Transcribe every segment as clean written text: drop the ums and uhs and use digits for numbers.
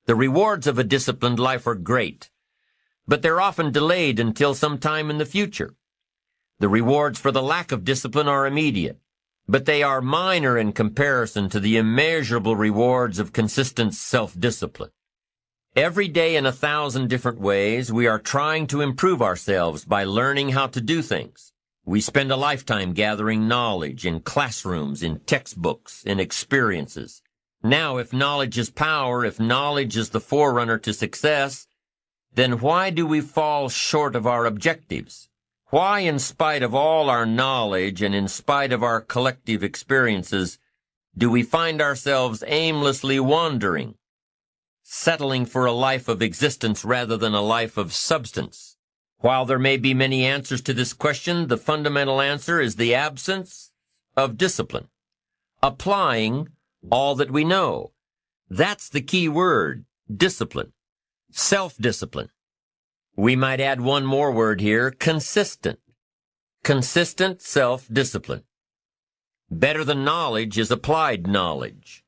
The rewards of a disciplined life are great, but they're often delayed until some time in the future. The rewards for the lack of discipline are immediate, but they are minor in comparison to the immeasurable rewards of consistent self-discipline. Every day in 1,000 different ways, we are trying to improve ourselves by learning how to do things. We spend a lifetime gathering knowledge in classrooms, in textbooks, in experiences. Now, if knowledge is power, if knowledge is the forerunner to success, then why do we fall short of our objectives? Why, in spite of all our knowledge and in spite of our collective experiences, do we find ourselves aimlessly wandering, settling for a life of existence rather than a life of substance? While there may be many answers to this question, the fundamental answer is the absence of discipline. Applying all that we know. That's the key word, discipline. Self-discipline. We might add one more word here, consistent. Consistent self-discipline. Better than knowledge is applied knowledge.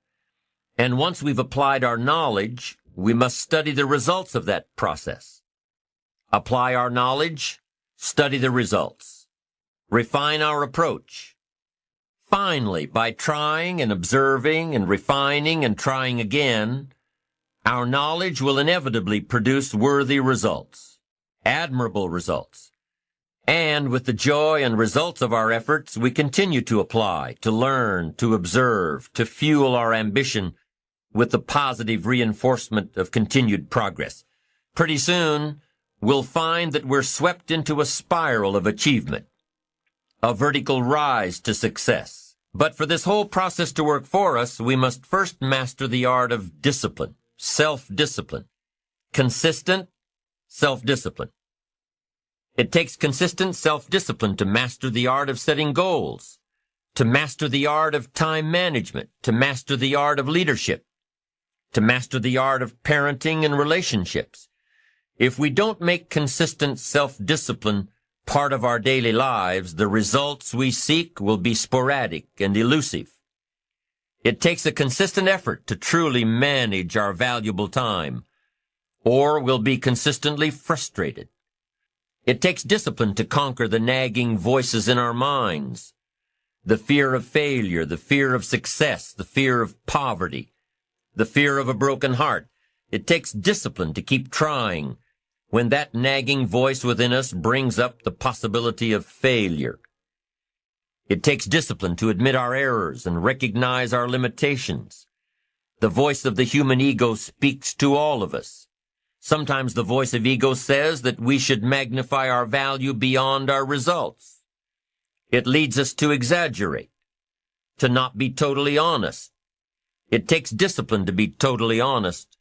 And once we've applied our knowledge, we must study the results of that process. Apply our knowledge, study the results. Refine our approach. Finally, by trying and observing and refining and trying again, our knowledge will inevitably produce worthy results, admirable results. And with the joy and results of our efforts, we continue to apply, to learn, to observe, to fuel our ambition with the positive reinforcement of continued progress. Pretty soon, we'll find that we're swept into a spiral of achievement, a vertical rise to success. But for this whole process to work for us, we must first master the art of discipline, self-discipline, consistent self-discipline. It takes consistent self-discipline to master the art of setting goals, to master the art of time management, to master the art of leadership, to master the art of parenting and relationships. If we don't make consistent self-discipline part of our daily lives, the results we seek will be sporadic and elusive. It takes a consistent effort to truly manage our valuable time, or we'll be consistently frustrated. It takes discipline to conquer the nagging voices in our minds, the fear of failure, the fear of success, the fear of poverty, the fear of a broken heart. It takes discipline to keep trying when that nagging voice within us brings up the possibility of failure. It takes discipline to admit our errors and recognize our limitations. The voice of the human ego speaks to all of us. Sometimes the voice of ego says that we should magnify our value beyond our results. It leads us to exaggerate, to not be totally honest. It takes discipline to be totally honest,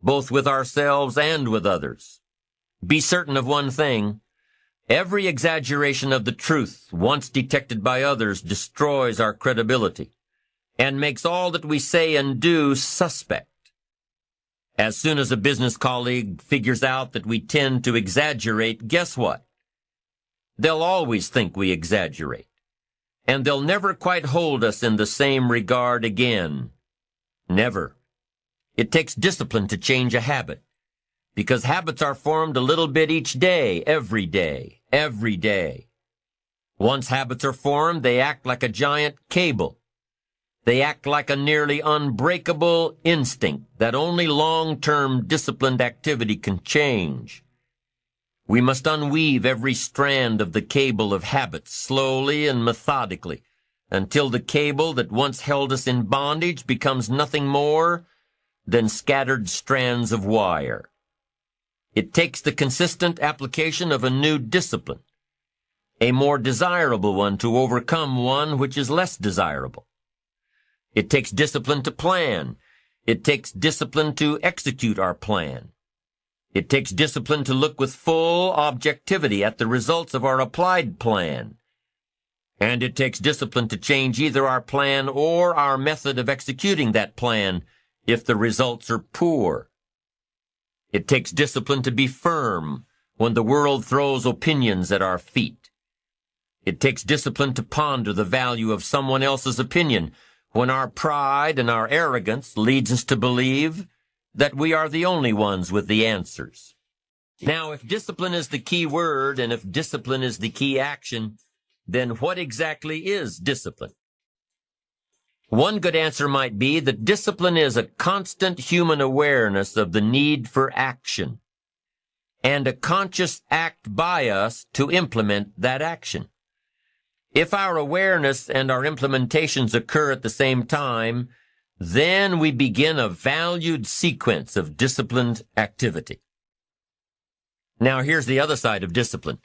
both with ourselves and with others. Be certain of one thing. Every exaggeration of the truth, once detected by others, destroys our credibility and makes all that we say and do suspect. As soon as a business colleague figures out that we tend to exaggerate, guess what? They'll always think we exaggerate, and they'll never quite hold us in the same regard again. Never. It takes discipline to change a habit, because habits are formed a little bit each day, every day, every day. Once habits are formed, they act like a giant cable. They act like a nearly unbreakable instinct that only long-term disciplined activity can change. We must unweave every strand of the cable of habits slowly and methodically until the cable that once held us in bondage becomes nothing more than scattered strands of wire. It takes the consistent application of a new discipline, a more desirable one to overcome one which is less desirable. It takes discipline to plan. It takes discipline to execute our plan. It takes discipline to look with full objectivity at the results of our applied plan. And it takes discipline to change either our plan or our method of executing that plan if the results are poor. It takes discipline to be firm when the world throws opinions at our feet. It takes discipline to ponder the value of someone else's opinion when our pride and our arrogance leads us to believe that we are the only ones with the answers. Now, if discipline is the key word, and if discipline is the key action, then what exactly is discipline? One good answer might be that discipline is a constant human awareness of the need for action, and a conscious act by us to implement that action. If our awareness and our implementations occur at the same time, then we begin a valued sequence of disciplined activity. Now, here's the other side of discipline.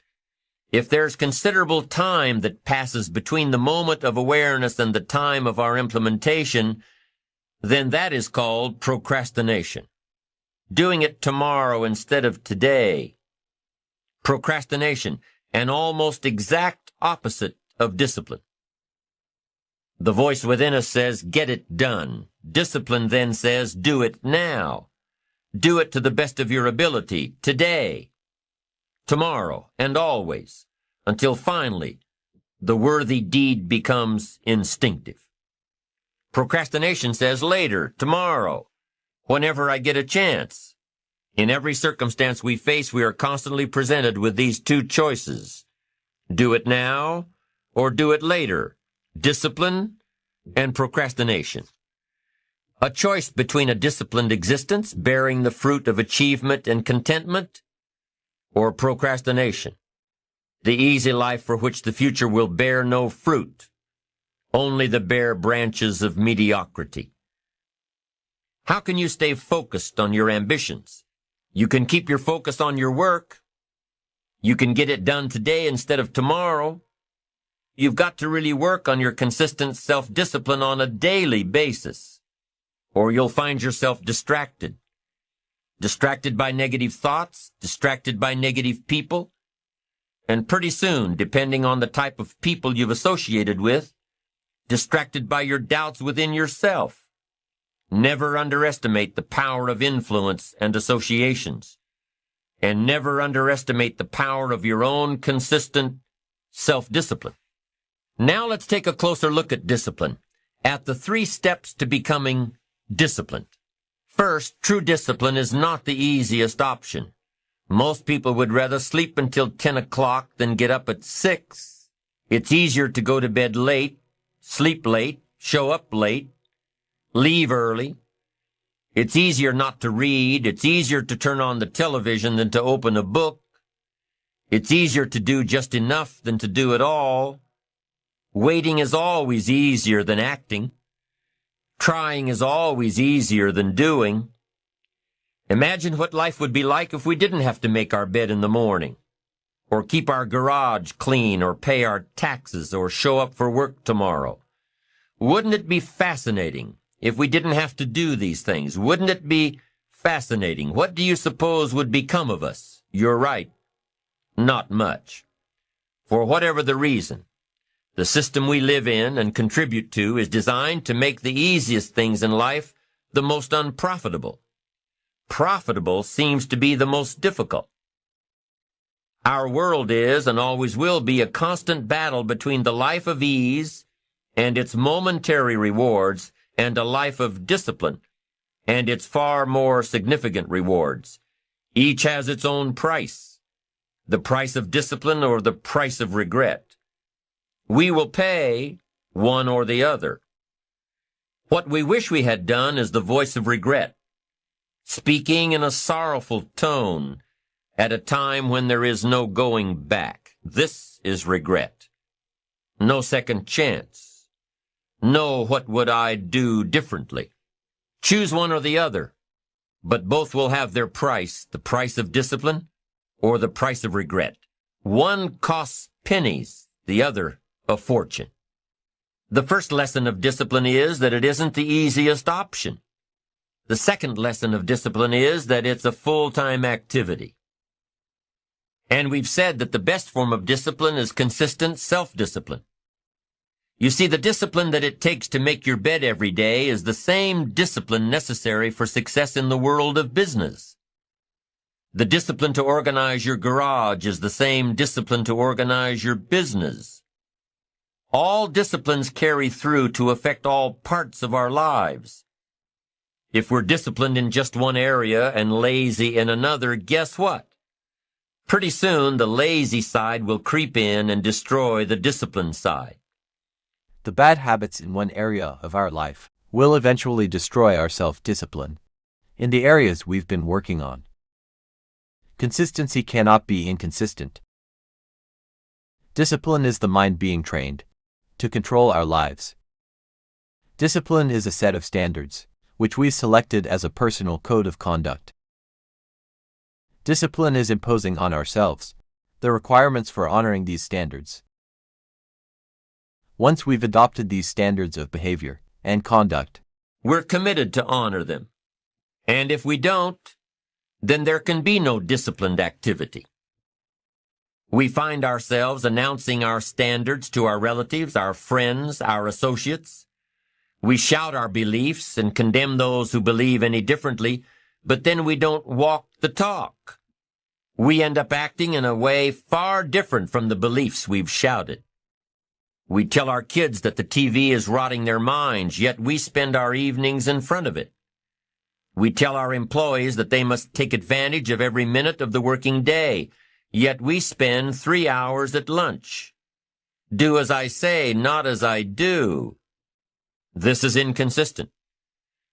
If there's considerable time that passes between the moment of awareness and the time of our implementation, then that is called procrastination. Doing it tomorrow instead of today. Procrastination, an almost exact opposite of discipline. The voice within us says, get it done. Discipline then says, do it now. Do it to the best of your ability, today, tomorrow, and always, until finally the worthy deed becomes instinctive. Procrastination says later, tomorrow, whenever I get a chance. In every circumstance we face, we are constantly presented with these two choices. Do it now or do it later. Discipline and procrastination. A choice between a disciplined existence bearing the fruit of achievement and contentment, or procrastination, the easy life for which the future will bear no fruit, only the bare branches of mediocrity. How can you stay focused on your ambitions? You can keep your focus on your work. You can get it done today instead of tomorrow. You've got to really work on your consistent self-discipline on a daily basis, or you'll find yourself distracted. Distracted by negative thoughts, distracted by negative people, and pretty soon, depending on the type of people you've associated with, distracted by your doubts within yourself. Never underestimate the power of influence and associations, and never underestimate the power of your own consistent self-discipline. Now let's take a closer look at discipline, at the 3 steps to becoming disciplined. First, true discipline is not the easiest option. Most people would rather sleep until 10 o'clock than get up at 6. It's easier to go to bed late, sleep late, show up late, leave early. It's easier not to read. It's easier to turn on the television than to open a book. It's easier to do just enough than to do it all. Waiting is always easier than acting. Trying is always easier than doing. Imagine what life would be like if we didn't have to make our bed in the morning, or keep our garage clean, or pay our taxes, or show up for work tomorrow. Wouldn't it be fascinating if we didn't have to do these things? Wouldn't it be fascinating? What do you suppose would become of us? You're right. Not much. For whatever the reason, the system we live in and contribute to is designed to make the easiest things in life the most unprofitable. Profitable seems to be the most difficult. Our world is and always will be a constant battle between the life of ease and its momentary rewards and a life of discipline and its far more significant rewards. Each has its own price, the price of discipline or the price of regret. We will pay one or the other. What we wish we had done is the voice of regret, speaking in a sorrowful tone at a time when there is no going back. This is regret. No second chance. No, what would I do differently? Choose one or the other, but both will have their price, the price of discipline or the price of regret. One costs pennies, the other a fortune. The first lesson of discipline is that it isn't the easiest option. The second lesson of discipline is that it's a full-time activity. And we've said that the best form of discipline is consistent self-discipline. You see, the discipline that it takes to make your bed every day is the same discipline necessary for success in the world of business. The discipline to organize your garage is the same discipline to organize your business. All disciplines carry through to affect all parts of our lives. If we're disciplined in just one area and lazy in another, guess what? Pretty soon, the lazy side will creep in and destroy the disciplined side. The bad habits in one area of our life will eventually destroy our self-discipline in the areas we've been working on. Consistency cannot be inconsistent. Discipline is the mind being trained to control our lives. Discipline is a set of standards which we selected as a personal code of conduct. Discipline is imposing on ourselves the requirements for honoring these standards. Once we've adopted these standards of behavior and conduct, we're committed to honor them. And if we don't, then there can be no disciplined activity. We find ourselves announcing our standards to our relatives, our friends, our associates. We shout our beliefs and condemn those who believe any differently, but then we don't walk the talk. We end up acting in a way far different from the beliefs we've shouted. We tell our kids that the TV is rotting their minds, yet we spend our evenings in front of it. We tell our employees that they must take advantage of every minute of the working day, yet we spend 3 hours at lunch. Do as I say, not as I do. This is inconsistent.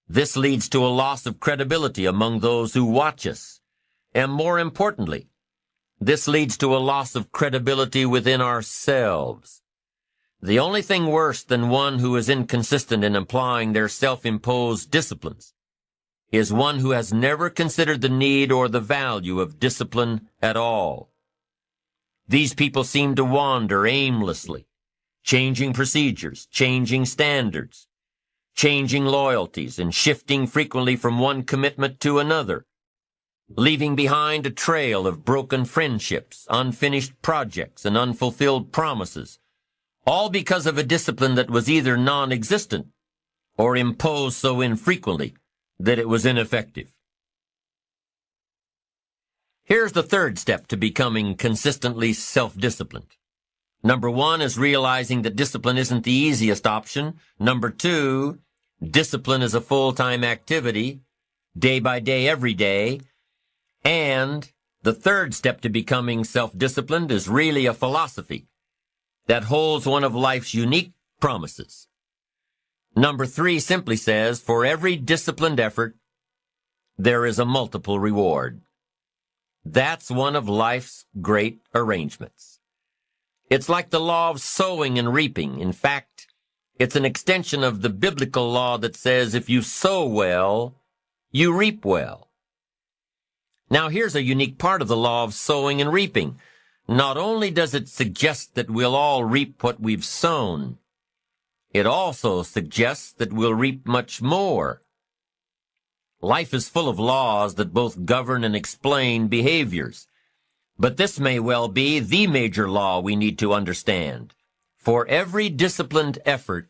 This leads to a loss of credibility among those who watch us. And more importantly, this leads to a loss of credibility within ourselves. The only thing worse than one who is inconsistent in applying their self-imposed disciplines is one who has never considered the need or the value of discipline at all. These people seem to wander aimlessly, changing procedures, changing standards, changing loyalties, and shifting frequently from one commitment to another, leaving behind a trail of broken friendships, unfinished projects, and unfulfilled promises, all because of a discipline that was either non-existent or imposed so infrequently that it was ineffective. Here's the third step to becoming consistently self-disciplined. Number 1 is realizing that discipline isn't the easiest option. Number 2, discipline is a full-time activity, day by day, every day. And the third step to becoming self-disciplined is really a philosophy that holds one of life's unique promises. Number 3 simply says, for every disciplined effort, there is a multiple reward. That's one of life's great arrangements. It's like the law of sowing and reaping. In fact, it's an extension of the biblical law that says if you sow well, you reap well. Now here's a unique part of the law of sowing and reaping. Not only does it suggest that we'll all reap what we've sown, it also suggests that we'll reap much more. Life is full of laws that both govern and explain behaviors. But this may well be the major law we need to understand. For every disciplined effort,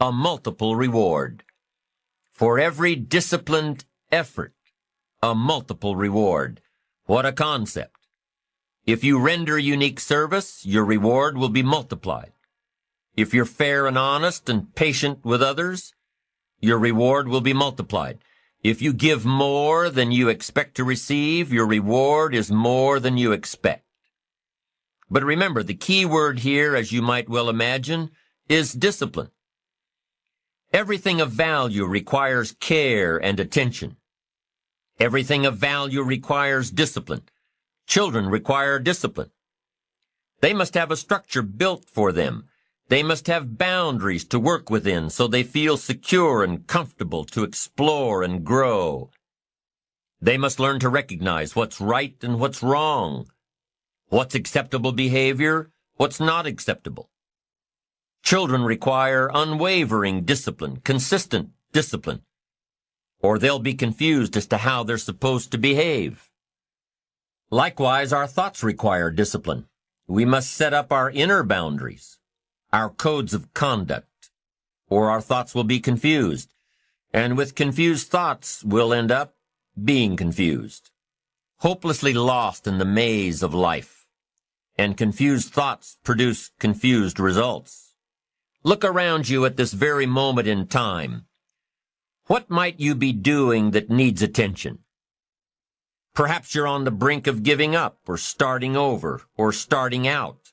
a multiple reward. For every disciplined effort, a multiple reward. What a concept. If you render unique service, your reward will be multiplied. If you're fair and honest and patient with others, your reward will be multiplied. If you give more than you expect to receive, your reward is more than you expect. But remember, the key word here, as you might well imagine, is discipline. Everything of value requires care and attention. Everything of value requires discipline. Children require discipline. They must have a structure built for them. They must have boundaries to work within so they feel secure and comfortable to explore and grow. They must learn to recognize what's right and what's wrong, what's acceptable behavior, what's not acceptable. Children require unwavering discipline, consistent discipline, or they'll be confused as to how they're supposed to behave. Likewise, our thoughts require discipline. We must set up our inner boundaries, our codes of conduct, or our thoughts will be confused. And with confused thoughts, we'll end up being confused, hopelessly lost in the maze of life. And confused thoughts produce confused results. Look around you at this very moment in time. What might you be doing that needs attention? Perhaps you're on the brink of giving up or starting over or starting out.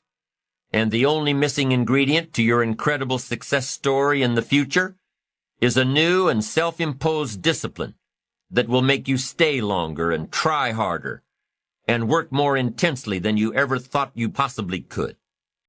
And the only missing ingredient to your incredible success story in the future is a new and self-imposed discipline that will make you stay longer and try harder and work more intensely than you ever thought you possibly could.